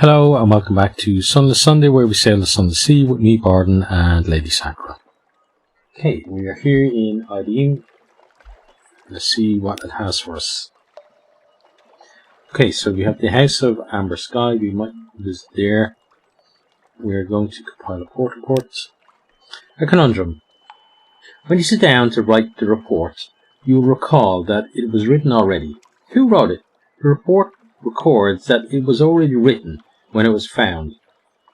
Hello and welcome back to Sunless Sunday, where we sail the Sunless Sea with me, Bardon, and Lady Sakura. Okay, we are here in Bardon. Let's see what it has for us. Okay, so we have the House of Amber Sky. We might visit there. We are going to compile a port report. A conundrum. When you sit down to write the report, you will recall that it was written already. Who wrote it? The report records that it was already written when it was found.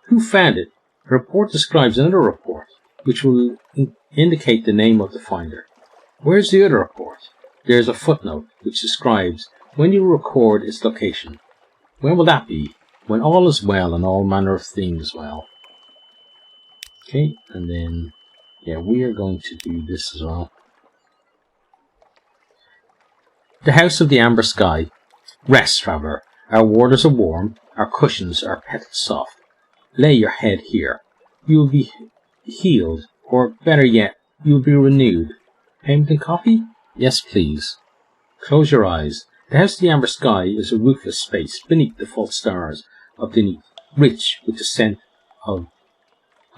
Who found it? The report describes another report, which will indicate the name of the finder. Where's the other report? There's a footnote, which describes when you record its location. When will that be? When all is well and all manner of things well. Okay, and then, we are going to do this as well. The House of the Amber Sky. Rest, traveller. Our waters are warm, our cushions are petals soft. Lay your head here. You will be healed, or better yet, you will be renewed. Payment and coffee? Yes, please. Close your eyes. The House of the Amber Sky is a roofless space beneath the false stars of the night, rich with the scent of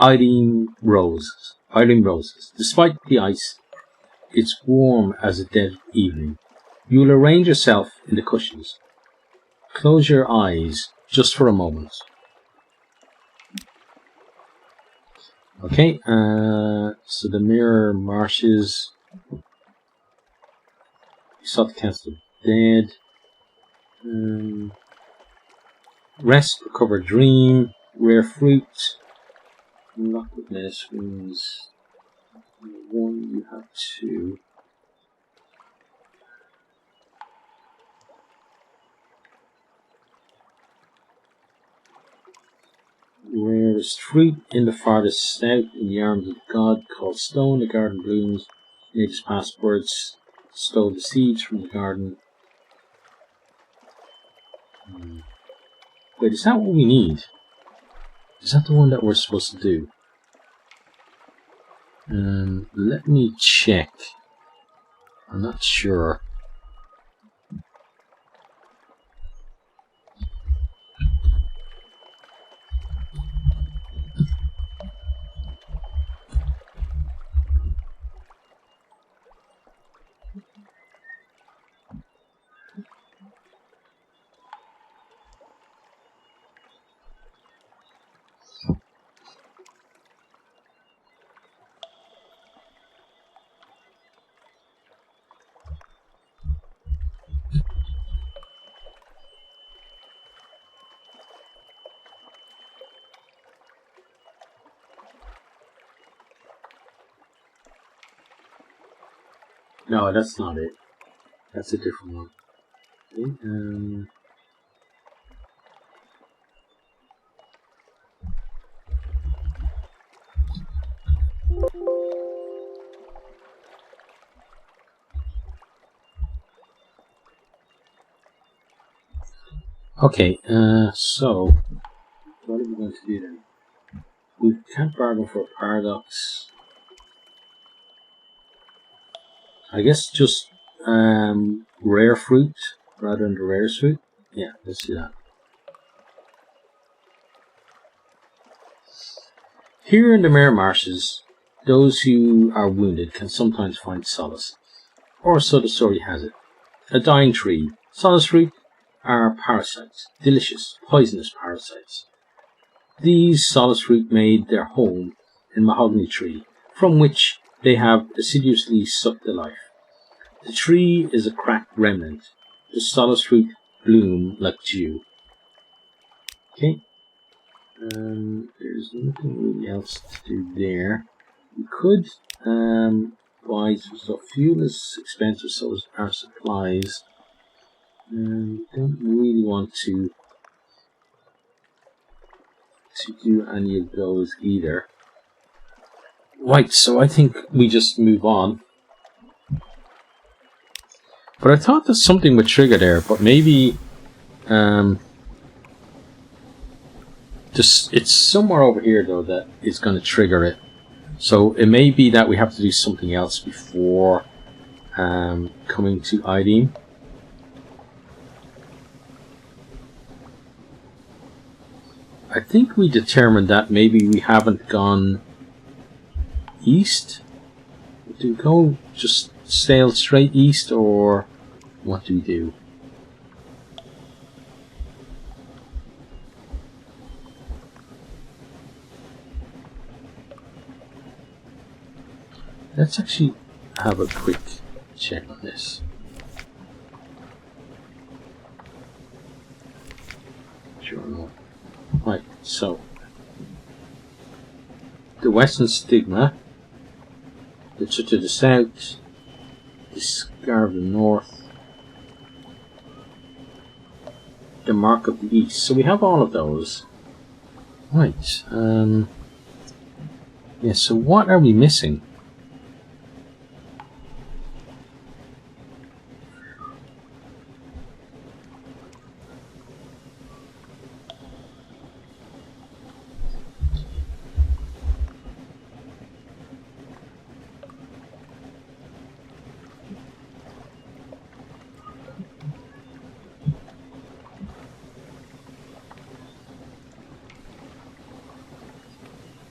iodine roses. Despite the ice, it's warm as a dead evening. You will arrange yourself in the cushions. Close your eyes just for a moment. Okay, so the mirror marshes. You saw the Council of Dead. Rest, recover, dream, rare fruit. Lock with medicines. One, you have two. Rarest fruit in the farthest south, in the arms of God, called stone, the garden blooms, natives passports, stole the seeds from the garden. Wait, is that what we need? Is that the one that we're supposed to do? Let me check. I'm not sure. No, that's not it. That's a different one. Okay, so what are we going to do then? We can't bargain for a paradox. I guess just rare fruit rather than the rarest fruit. Yeah, let's do that. Here in the Mirror Marshes, those who are wounded can sometimes find solace, or so the story has it. A dying tree. Solace fruit are parasites, delicious, poisonous parasites. These solace fruit made their home in mahogany tree, from which they have assiduously sucked the life. The tree is a cracked remnant. The solace fruit bloom like dew. Okay. There's nothing really else to do there. We could buy some stuff. Fuel is expensive, so is our supplies. Don't really want to do any of those either. Right, so I think we just move on. But I thought that something would trigger there, but maybe it's somewhere over here though that is going to trigger it. So it may be that we have to do something else before coming to Ideen. I think we determined that maybe we haven't gone east. Do we go just sail straight east, or what do we do? Let's actually have a quick check on this. Sure enough. Right, so the western stigma, the to the south, the scar of the north, the mark of the east. So we have all of those. Right. Yeah. So what are we missing?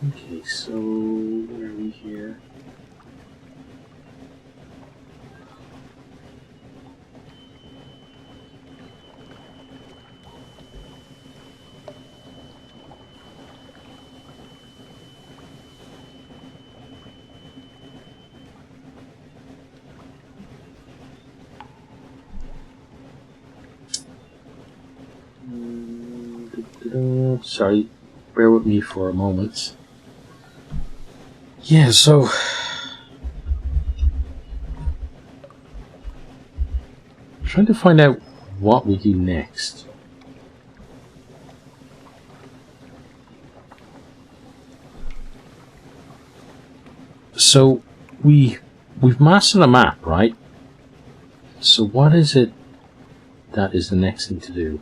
Okay, so where are we here? Sorry, bear with me for a moment. Yeah, so trying to find out what we do next. So we've mastered a map, right? So what is it that is the next thing to do?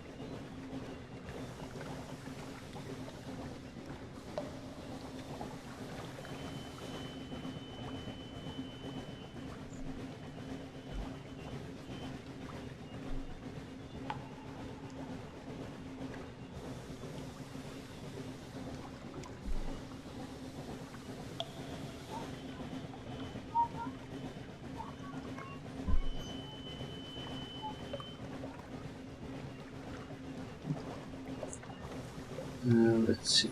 Let's see.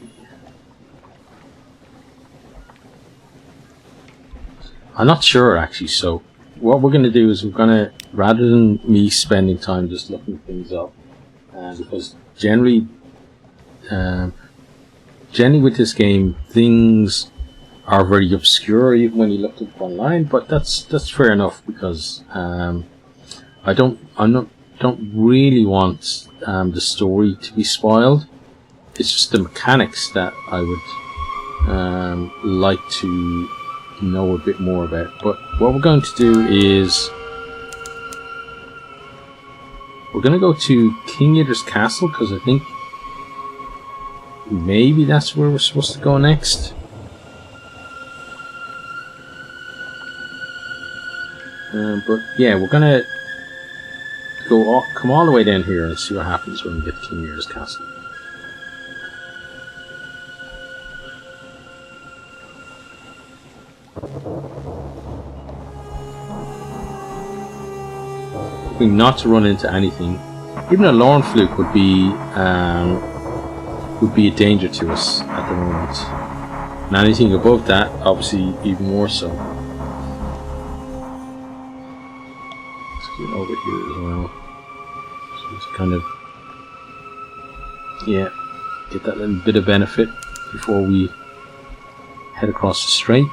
I'm not sure actually, so what we're going to do is we're going to, rather than me spending time just looking things up, because generally with this game things are very obscure even when you look them up online, but that's fair enough, because I don't really want the story to be spoiled. It's just the mechanics that I would like to know a bit more about. But what we're going to do is we're going to go to King Yidder's castle, because I think maybe that's where we're supposed to go next. But yeah, we're going to come all the way down here and see what happens when we get to King Yidder's castle. Not to run into anything. Even a Lorn fluke would be a danger to us at the moment, and anything above that, obviously, even more so. Let's get over here as well. So just kind of, yeah, get that little bit of benefit before we head across the strait.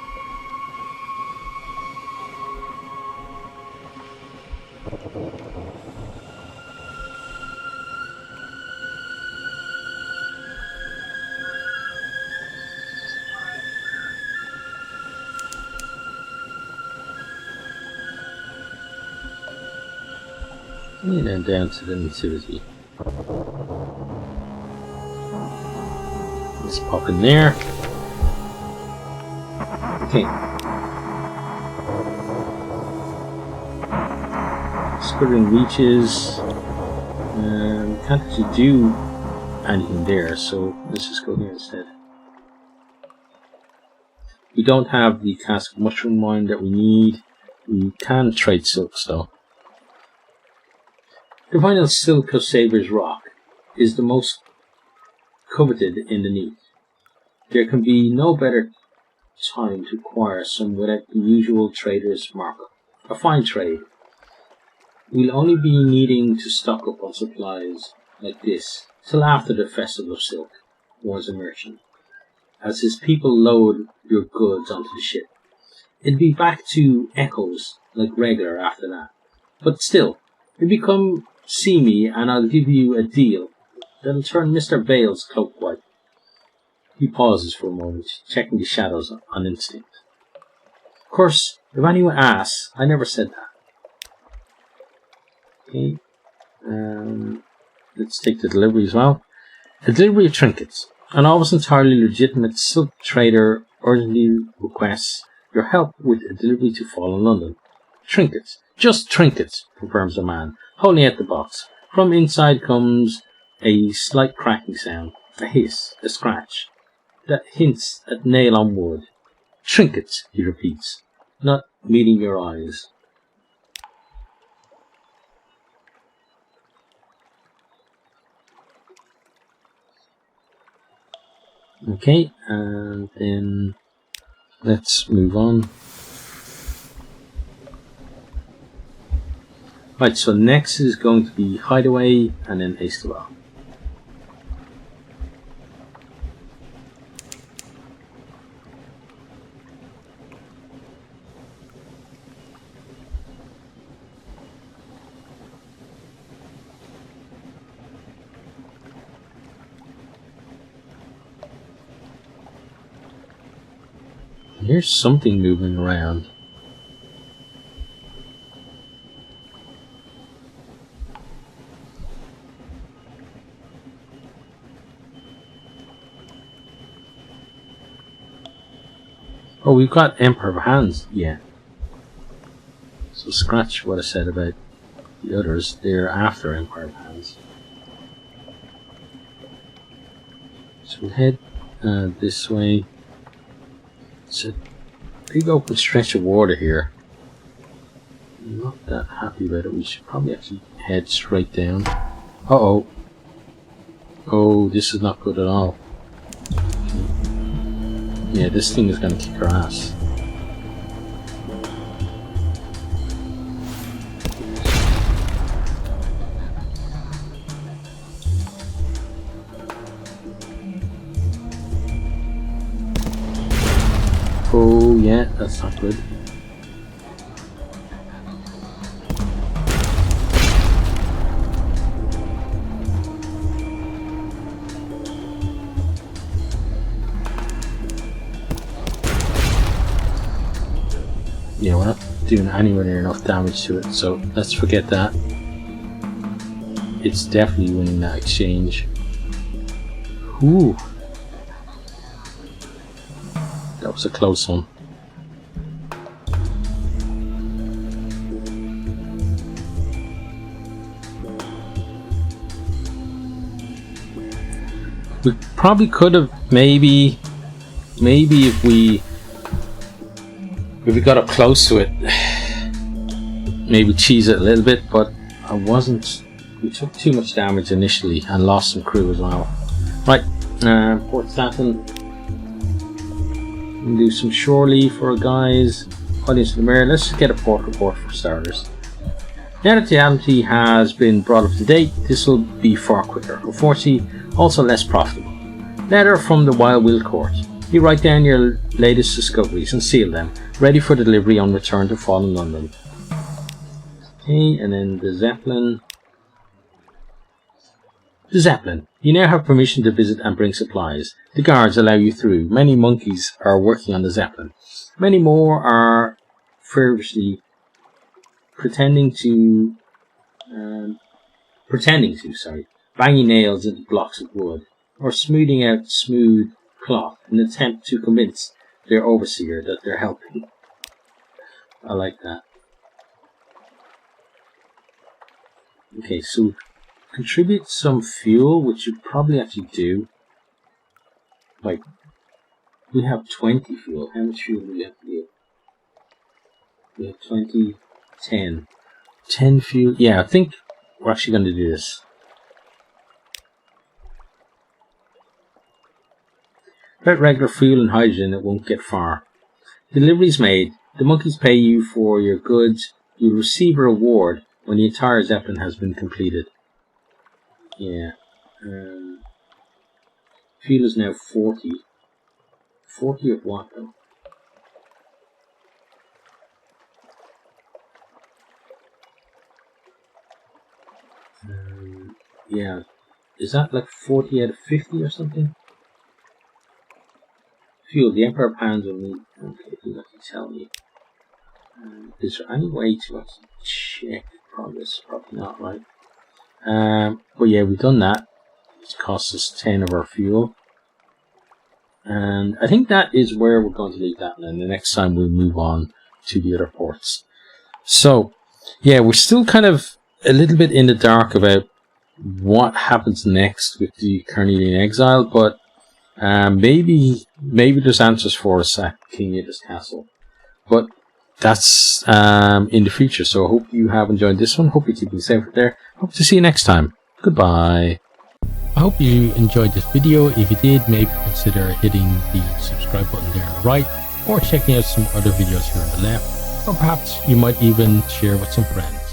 And then down to the nativity. Let's pop in there. Okay. Skirting reaches. Can't actually do anything there, so let's just go here instead. We don't have the cask of mushroom wine that we need. We can trade silks though. The final silk of Saber's Rock is the most coveted in the Neath. There can be no better time to acquire some without the usual trader's markup. A fine trade. We'll only be needing to stock up on supplies like this till after the Festival of Silk, warns a merchant, as his people load your goods onto the ship. It'll be back to echoes like regular after that. But still, if you come see me and I'll give you a deal that'll turn Mr. Bale's cloak white. He pauses for a moment, checking the shadows on instinct. Of course, if anyone asks, I never said that. Okay, let's take the delivery as well. A delivery of trinkets. An almost entirely legitimate silk trader urgently requests your help with a delivery to Fallen London. Trinkets. Just trinkets, confirms the man, holding out the box. From inside comes a slight cracking sound, a hiss, a scratch, that hints at nail on wood. Trinkets, he repeats, not meeting your eyes. Okay, and then let's move on. Right, so next is going to be Hideaway and then Aistawell. Here's something moving around. Oh, we've got Emperor of Hands, yeah. So scratch what I said about the others. They're after Empire of Hands. So we'll head this way. It's a big open stretch of water here. I'm not that happy about it. We should probably actually head straight down. Uh-oh. Oh, this is not good at all. Yeah, this thing is going to kick our ass. Oh yeah, that's not good. Yeah, we're not doing anywhere near enough damage to it, so let's forget that. It's definitely winning that exchange. Ooh. That was a close one. We probably could have maybe if we got up close to it, maybe cheese it a little bit, but I wasn't. We took too much damage initially and lost some crew as well. Right, Port Staten. We'll do some shore leave for our guys. Audience of the Mayor. Let's just get a port report for starters. Now that the Admiralty has been brought up to date, this will be far quicker. Unfortunately, also less profitable. Letter from the Wild Will Court. You write down your latest discoveries and seal them, ready for delivery on return to Fallen London. Okay, and then the Zeppelin. The Zeppelin. You now have permission to visit and bring supplies. The guards allow you through. Many monkeys are working on the Zeppelin. Many more are feverishly pretending to, banging nails into blocks of wood, or smoothing out smooth cloth in an attempt to convince their overseer that they're helping. I like that. Okay, so contribute some fuel, which you probably actually do. Like, we have 20 fuel. How much fuel do we have to give? We have 20, 10. 10 fuel. Yeah, I think we're actually going to do this. Without regular fuel and hydrogen, it won't get far. Deliveries made. The monkeys pay you for your goods. You receive a reward when the entire zeppelin has been completed. Yeah. Fuel is now 40. 40 of what though? Yeah. Is that like 40 out of 50 or something? Fuel, the Emperor pounds on me. Okay, you have to tell me. Is there any way to actually check progress? Probably not, right? But yeah, we've done that. It's cost us 10 of our fuel. And I think that is where we're going to leave that. And then the next time we'll move on to the other ports. So, yeah, we're still kind of a little bit in the dark about what happens next with the Carnelian exile, but maybe there's answers for us at King Yda's castle. But that's in the future. So I hope you have enjoyed this one. Hope you're keeping safe out there. Hope to see you next time. Goodbye. I hope you enjoyed this video. If you did, maybe consider hitting the subscribe button there on the right, or checking out some other videos here on the left, or perhaps you might even share with some friends.